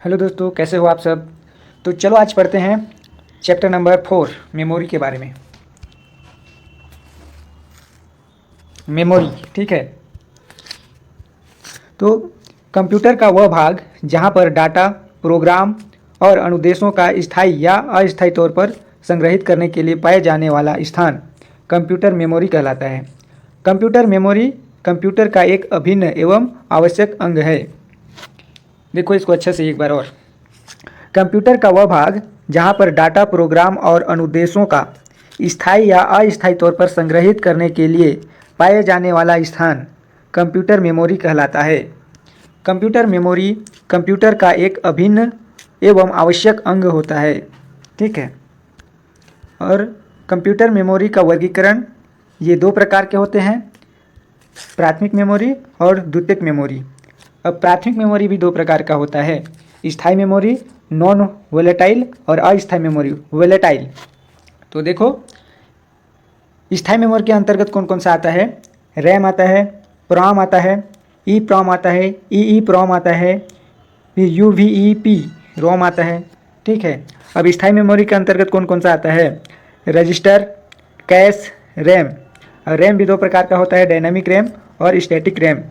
Hello दोस्तों, कैसे हो आप सब। तो चलो आज पढ़ते हैं चैप्टर नंबर 4 मेमोरी के बारे में। मेमोरी, ठीक है। तो कंप्यूटर का वह भाग जहाँ पर डाटा, प्रोग्राम और अनुदेशों का स्थायी या अस्थायी तौर पर संग्रहित करने के लिए पाए जाने वाला स्थान कंप्यूटर मेमोरी कहलाता है। कंप्यूटर मेमोरी कंप्यूटर का एक अभिन्न एवं आवश्यक अंग है। देखो इसको अच्छे से एक बार और। कंप्यूटर का वह भाग जहाँ पर डाटा, प्रोग्राम और अनुदेशों का स्थायी या अस्थायी तौर पर संग्रहित करने के लिए पाए जाने वाला स्थान कंप्यूटर मेमोरी कहलाता है। कंप्यूटर मेमोरी कंप्यूटर का एक अभिन्न एवं आवश्यक अंग होता है, ठीक है। और कंप्यूटर मेमोरी का वर्गीकरण ये दो प्रकार के होते हैं, प्राथमिक मेमोरी और द्वितीयक मेमोरी। अब प्राथमिक मेमोरी भी दो प्रकार का होता है, स्थायी मेमोरी नॉन वोलेटाइल और अस्थायी मेमोरी वोलेटाइल। तो देखो स्थायी मेमोरी के अंतर्गत कौन कौन सा आता है, रैम आता है, प्रॉम आता है, ई प्रॉम आता है, ई प्रॉम आता है, फिर you V E P ROM आता है, ठीक है। अब स्थायी मेमोरी के अंतर्गत कौन कौन सा आता है, रजिस्टर, कैश, रैम। और रैम भी दो प्रकार का होता है, डायनामिक रैम और स्टैटिक रैम।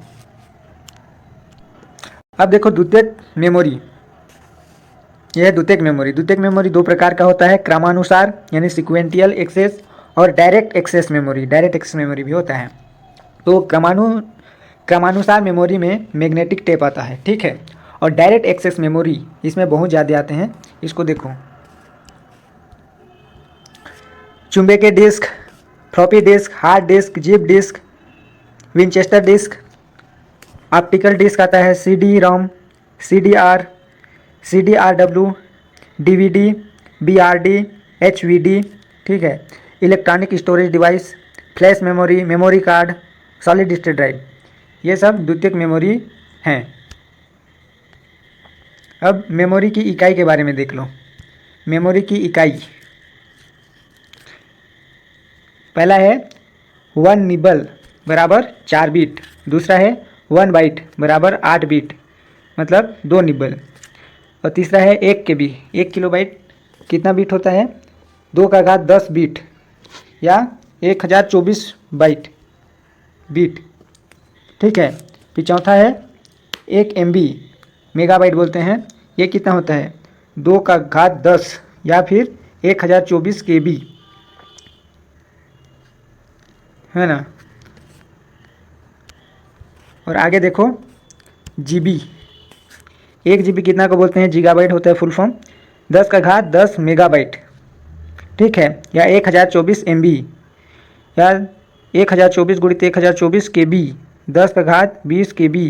अब देखो द्वितीयक मेमोरी, यह है द्वितीयक मेमोरी। द्वितीयक मेमोरी दो प्रकार का होता है, क्रमानुसार यानी सिक्वेंटियल एक्सेस और direct access memory. Direct access memory भी होता है। तो क्रमानुसार मेमोरी में मैग्नेटिक टेप आता है, ठीक है। और डायरेक्ट एक्सेस मेमोरी इसमें बहुत ज़्यादा आते हैं। इसको देखो, चुंबकीय disk, floppy disk, hard disk, zip disk, Winchester disk, optical disk आता है, CD रोम, CDR, CDRW, DVD, BRD, HVD, ठीक है। Electronic storage device, flash memory, memory card, solid state drive, ये सब द्वितीयक मेमोरी हैं। अब मेमोरी की इकाई के बारे में देख लो। मेमोरी की इकाई, पहला है 1 निबल बराबर 4 बीट, दूसरा है 1 बाइट बराबर 8 बीट मतलब 2 निबल, और तीसरा है 1 KB, 1 किलोबाइट कितना बीट होता है, 2 का घात 10 बीट या 1024 बाइट बीट, ठीक है। फिर चौथा है 1 MB, मेगाबाइट बोलते हैं, ये कितना होता है, 2 का घात 10 या फिर 1024 KB, है ना। और आगे देखो GB, 1 GB कितना को बोलते हैं, गीगाबाइट होता है फुल फॉर्म, 10 का घात 10 मेगाबाइट, ठीक है, या 1024 MB या 1024 गुणित 1024 KB, 10 का घात 20 KB,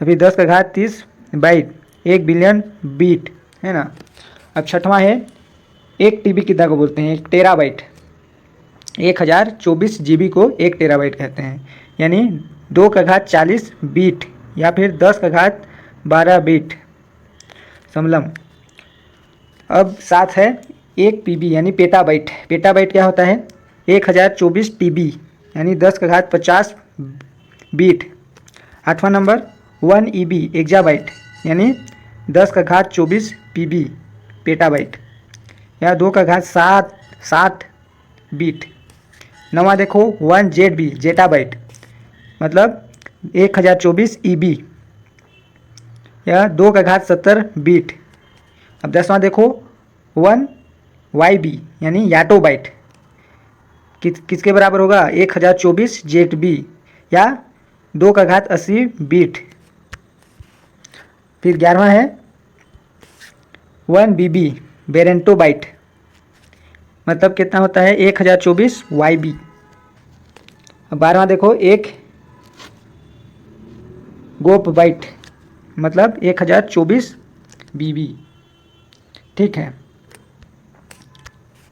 अभी 10 का घात 30 बाइट, 1 बिलियन बीट, है ना। अब छठवां है 1 TB कितना को बोलते हैं, 1 टेराबाइट, 1024 GB को 1 टेराबाइट कहते हैं, यानी 2 का घात 40 बीट या फिर 10 का घात 12 बीट समलम। अब साथ है 1 PB यानी पेटाबाइट। पेटाबाइट क्या होता है, 1024 TB यानी 10 का घात 50 बीट। आठवां नंबर 1 EB एक्जाबाइट यानी 10 का घात 24 PB पेटाबाइट या 2 का घात 60 बीट। नवा देखो 1 ZB जेटाबाइट मतलब 1024 EB या 2 का घात 70 बीट। अब 10वां देखो 1 YB यानी याटोबाइट, किसके बराबर होगा, 1024 ZB या 2 का घात 80 बीट। फिर 11वां है 1 BB बेरेंटोबाइट मतलब कितना होता है, 1024 YB। अब 12वां देखो 1 गोप बाइट मतलब 1024 BB, ठीक है।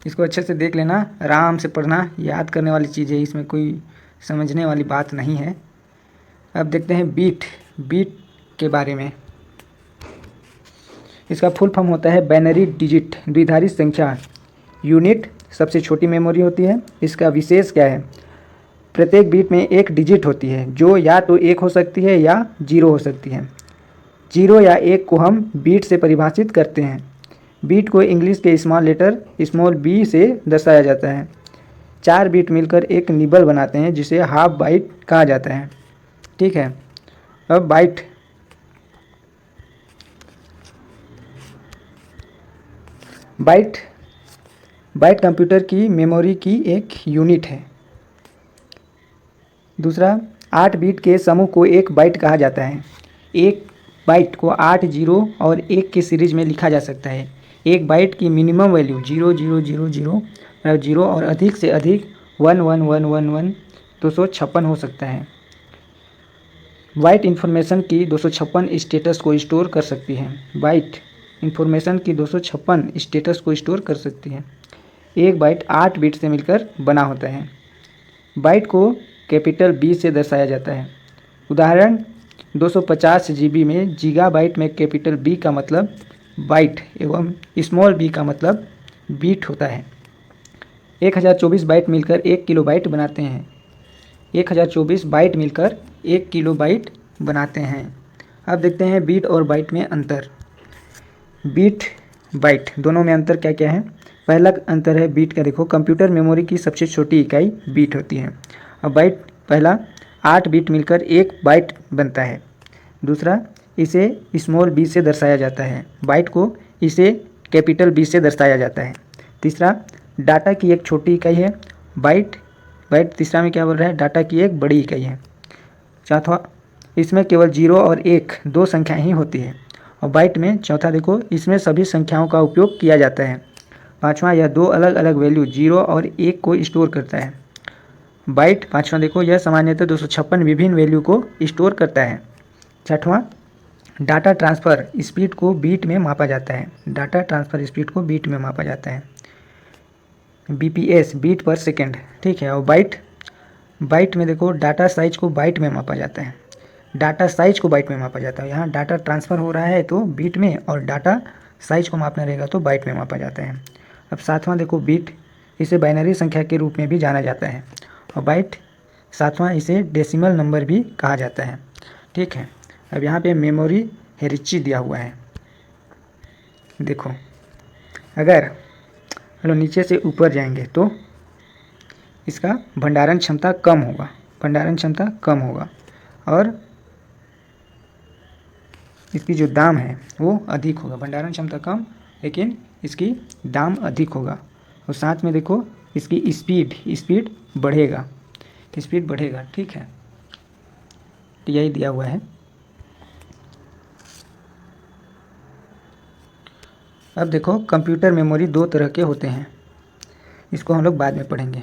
इसको अच्छे से देख लेना, आराम से पढ़ना, याद करने वाली चीज़ है, इसमें कोई समझने वाली बात नहीं है। अब देखते हैं बीट। बीट के बारे में, इसका फुल फॉर्म होता है बाइनरी डिजिट, द्विधारी संख्या यूनिट, सबसे छोटी मेमोरी होती है। इसका विशेष क्या है, प्रत्येक बीट में एक डिजिट होती है जो या तो 1 हो सकती है या 0 हो सकती है। 0 या 1 को हम बीट से परिभाषित करते हैं। बीट को इंग्लिश के स्मॉल लेटर स्मॉल बी से दर्शाया जाता है। 4 बीट मिलकर एक निबल बनाते हैं जिसे हाफ बाइट कहा जाता है। ठीक है, अब बाइट बाइट कंप्यूटर की मेमोरी की एक यूनिट है। दूसरा, 8 बीट के समूह को एक बाइट कहा जाता है। एक बाइट को 8 जीरो और 1 की सीरीज में लिखा जा सकता है। एक बाइट की मिनिमम वैल्यू 0000 और अधिक से अधिक 1111 256 हो सकता है। बाइट इंफॉर्मेशन की 256 स्टेटस को स्टोर कर सकती है। बाइट इंफॉर्मेशन की 256 स्टेटस को स्टोर कर सकती है। एक बाइट 8 बिट से मिलकर बना होता है। बाइट को कैपिटल बी से दर्शाया जाता है। उदाहरण 250 GB में गीगाबाइट में कैपिटल बी का मतलब बाइट एवं स्मॉल बी का मतलब बीट होता है। 1024 बाइट मिलकर 1 किलोबाइट बनाते हैं। 1024 बाइट मिलकर 1 किलोबाइट बनाते हैं। अब देखते हैं बीट और बाइट में अंतर। बीट बाइट दोनों में अंतर क्या क्या है। पहला अंतर है बीट का। देखो, कंप्यूटर मेमोरी की सबसे छोटी इकाई बीट होती है। अब बाइट पहला 8 बीट मिलकर 1 बाइट बनता है। दूसरा, इसे स्मॉल बी से दर्शाया जाता है। बाइट को इसे कैपिटल बी से दर्शाया जाता है। तीसरा, डाटा की एक छोटी इकाई है बाइट। तीसरा में क्या बोल रहा है, डाटा की एक बड़ी इकाई है। चौथा, इसमें केवल 0 और 1 दो संख्याएं ही होती है। और बाइट में चौथा देखो, इसमें सभी संख्याओं का उपयोग किया जाता है। पाँचवा, यह 2 अलग अलग वैल्यू 0 और 1 को स्टोर करता है। बाइट पाँचवा देखो, यह सामान्यतः 256 विभिन्न वैल्यू को स्टोर करता है। छठवां, डाटा ट्रांसफ़र स्पीड को बीट में मापा जाता है। डाटा ट्रांसफ़र स्पीड को बीट में मापा जाता है, BPS बीट पर सेकेंड। ठीक है, और बाइट में देखो, डाटा साइज को बाइट में मापा जाता है। डाटा साइज को बाइट में मापा जाता है। यहाँ डाटा ट्रांसफ़र हो रहा है तो बीट में, और डाटा साइज को मापना रहेगा तो बाइट में मापा जाता है। अब सातवां देखो, बीट, इसे बाइनरी संख्या के रूप में भी जाना जाता है। और बाइट सातवां, इसे डेसिमल नंबर भी कहा जाता है। ठीक है, अब यहाँ पे मेमोरी हेरिची दिया हुआ है। देखो, अगर चलो नीचे से ऊपर जाएंगे तो इसका भंडारण क्षमता कम होगा और इसकी जो दाम है वो अधिक होगा। भंडारण क्षमता कम, लेकिन इसकी दाम अधिक होगा। और साथ में देखो, इसकी स्पीड बढ़ेगा। ठीक है, तो यही दिया हुआ है। अब देखो, कंप्यूटर मेमोरी 2 तरह के होते हैं। इसको हम लोग बाद में पढ़ेंगे।